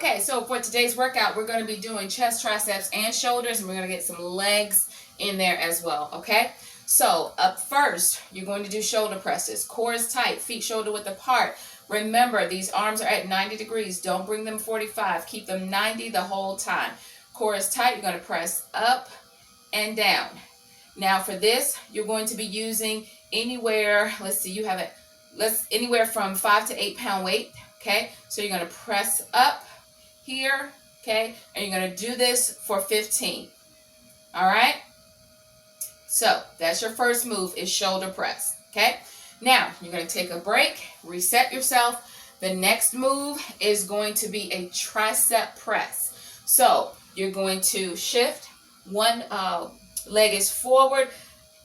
Okay, so for today's workout, we're going to be doing chest, triceps, and shoulders, and we're going to get some legs in there as well, okay? So up first, you're going to do shoulder presses. Core is tight, feet shoulder width apart. Remember, these arms are at 90 degrees. Don't bring them 45. Keep them 90 the whole time. Core is tight. You're going to press up and down. Now for this, you're going to be using anywhere, let's see, you have it, anywhere from 5 to 8 pound weight, okay? So you're going to press up here, okay? And you're going to do this for 15, all right? So that's your first move, is shoulder press, okay? Now you're going to take a break, reset yourself. The next move is going to be a tricep press. So you're going to shift, one leg is forward.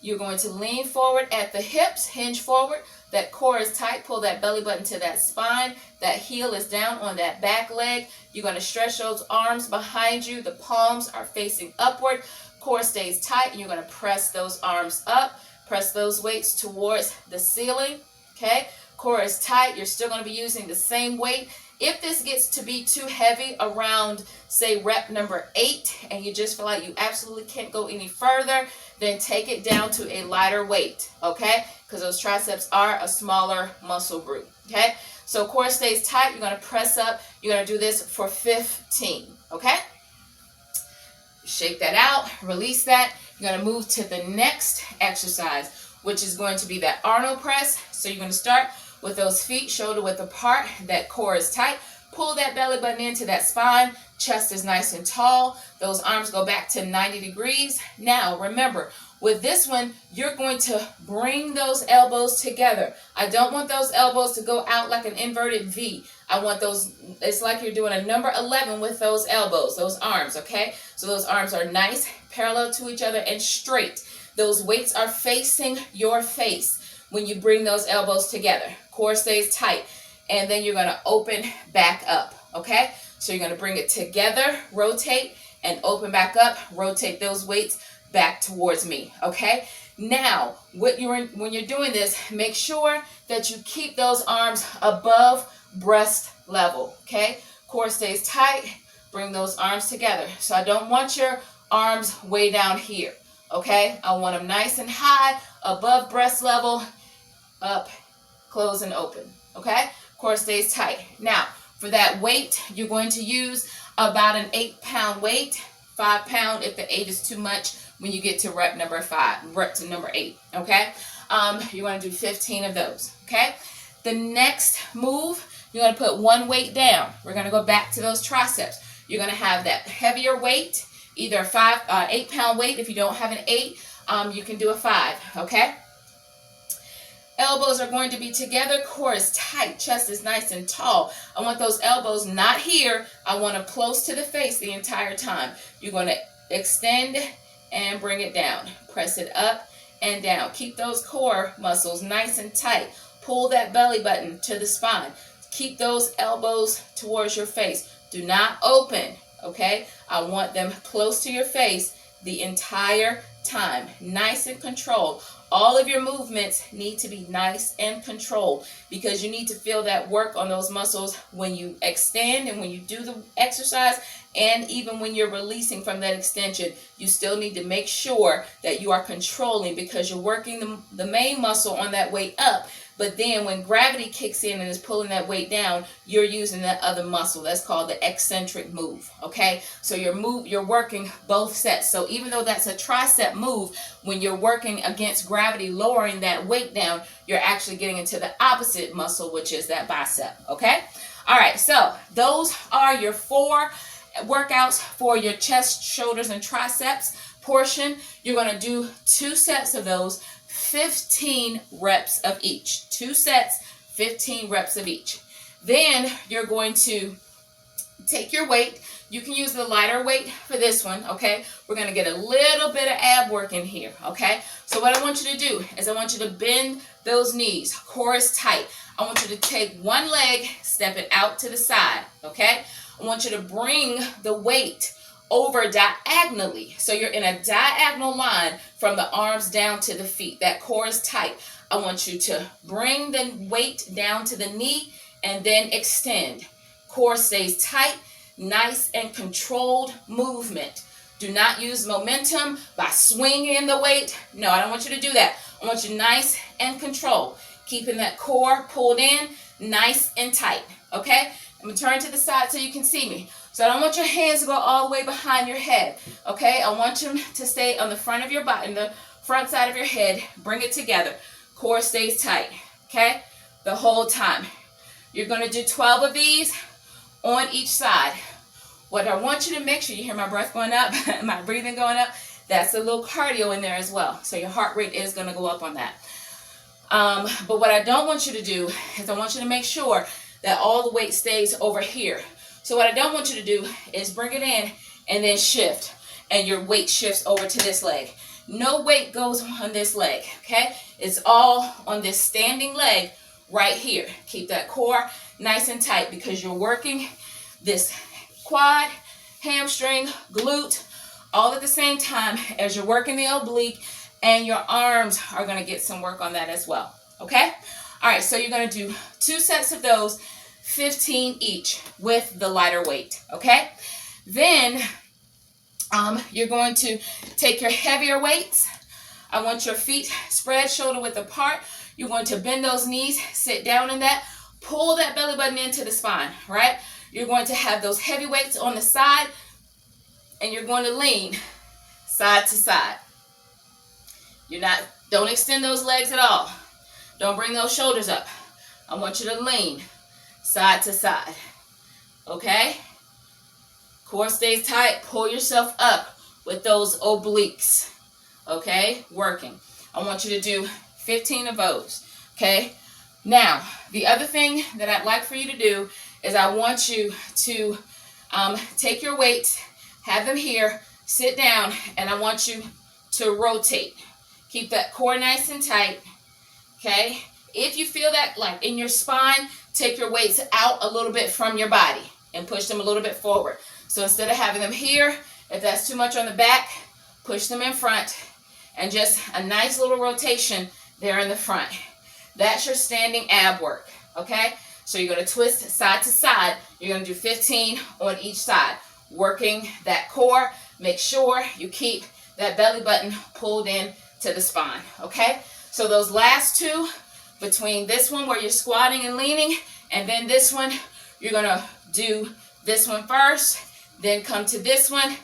You're going to lean forward at the hips, hinge forward. That core is tight. Pull that belly button to that spine. That heel is down on that back leg. You're going to stretch those arms behind you. The palms are facing upward. Core stays tight, and you're going to press those arms up. Press those weights towards the ceiling, okay? Core is tight. You're still going to be using the same weight. If this gets to be too heavy around, say, rep number 8, and you just feel like you absolutely can't go any further, then take it down to a lighter weight, okay? Because those triceps are a smaller muscle group, okay? So core stays tight. You're going to press up. You're going to do this for 15, okay? Shake that out. Release that. You're going to move to the next exercise, which is going to be that Arnold press. So you're going to start with those feet shoulder width apart. That core is tight. Pull that belly button into that spine. Chest is nice and tall. Those arms go back to 90 degrees. Now, remember, with this one, you're going to bring those elbows together. I don't want those elbows to go out like an inverted V. I want those, it's like you're doing a number 11 with those elbows, those arms, okay? So those arms are nice, parallel to each other, and straight. Those weights are facing your face when you bring those elbows together. Core stays tight. And then you're going to open back up, okay? So you're going to bring it together, rotate, and open back up. Rotate those weights back towards me, okay? Now, when you're doing this, make sure that you keep those arms above breast level, okay? Core stays tight. Bring those arms together. So I don't want your arms way down here, okay? I want them nice and high, above breast level, up, close, and open, okay? Core stays tight. Now, for that weight, you're going to use about an 8 pound weight, 5 pound if the 8 is too much when you get to rep number 8, okay? You're going to do 15 of those, okay? The next move, you're going to put one weight down. We're going to go back to those triceps. You're going to have that heavier weight, either a 8 pound weight. If you don't have an 8, you can do a 5, okay? Elbows are going to be together. Core is tight. Chest is nice and tall. I want those elbows not here. I want them close to the face the entire time. You're going to extend and bring it down. Press it up and down. Keep those core muscles nice and tight. Pull that belly button to the spine. Keep those elbows towards your face. Do not open, okay? I want them close to your face the entire time. Nice and controlled. All of your movements need to be nice and controlled because you need to feel that work on those muscles when you extend and when you do the exercise, and even when you're releasing from that extension. You still need to make sure that you are controlling because you're working the main muscle on that weight up. But then when gravity kicks in and is pulling that weight down, you're using that other muscle. That's called the eccentric move, okay? So you're working both sets. So even though that's a tricep move, when you're working against gravity, lowering that weight down, you're actually getting into the opposite muscle, which is that bicep, okay? All right, so those are your 4 workouts for your chest, shoulders, and triceps portion. You're going to do 2 sets of those, 15 reps of each. 2 sets, 15 reps of each. Then you're going to take your weight. You can use the lighter weight for this one, okay? We're going to get a little bit of ab work in here, okay? So what I want you to do is I want you to bend those knees. Core is tight. I want you to take one leg, step it out to the side, okay? I want you to bring the weight over diagonally. So you're in a diagonal line from the arms down to the feet. That core is tight. I want you to bring the weight down to the knee and then extend. Core stays tight. nice and controlled movement. Do not use momentum by swinging the weight. No, I don't want you to do that. I want you nice and controlled, keeping that core pulled in, nice and tight, okay? I'm going to turn to the side so you can see me. So I don't want your hands to go all the way behind your head, okay? I want them to stay on the front of your body, in the front side of your head. Bring it together. Core stays tight, okay? The whole time. You're going to do 12 of these on each side. What I want you to make sure, you hear my breath going up, my breathing going up, that's a little cardio in there as well. So your heart rate is going to go up on that. But what I don't want you to do is I want you to make sure that all the weight stays over here. So what I don't want you to do is bring it in and then shift, and your weight shifts over to this leg. No weight goes on this leg, okay? It's all on this standing leg right here. Keep that core nice and tight because you're working this quad, hamstring, glute, all at the same time as you're working the oblique, and your arms are going to get some work on that as well, okay? All right, so you're going to do 2 sets of those, 15 each with the lighter weight, okay? Then you're going to take your heavier weights. I want your feet spread shoulder width apart. You're going to bend those knees, sit down in that, pull that belly button into the spine, right? You're going to have those heavy weights on the side, and you're going to lean side to side. Don't extend those legs at all. Don't bring those shoulders up. I want you to lean side to side, okay? Core stays tight. Pull yourself up with those obliques, okay? Working. I want you to do 15 of those, okay? Now, the other thing that I'd like for you to do is I want you to take your weights, have them here, sit down, and I want you to rotate. Keep that core nice and tight, okay? If you feel that like in your spine, take your weights out a little bit from your body and push them a little bit forward. So instead of having them here, if that's too much on the back, push them in front, and just a nice little rotation there in the front. That's your standing ab work, okay? So you're going to twist side to side. You're going to do 15 on each side, working that core. Make sure you keep that belly button pulled in to the spine, okay? So those last 2, between this one where you're squatting and leaning, and then this one, you're going to do this one first, then come to this one,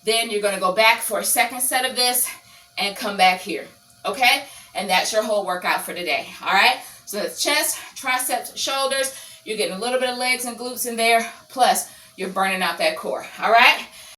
then you're going to go back for a second set of this and come back here, okay? And that's your whole workout for today, all right? So that's chest, triceps, shoulders. You're getting a little bit of legs and glutes in there, plus you're burning out that core, all right?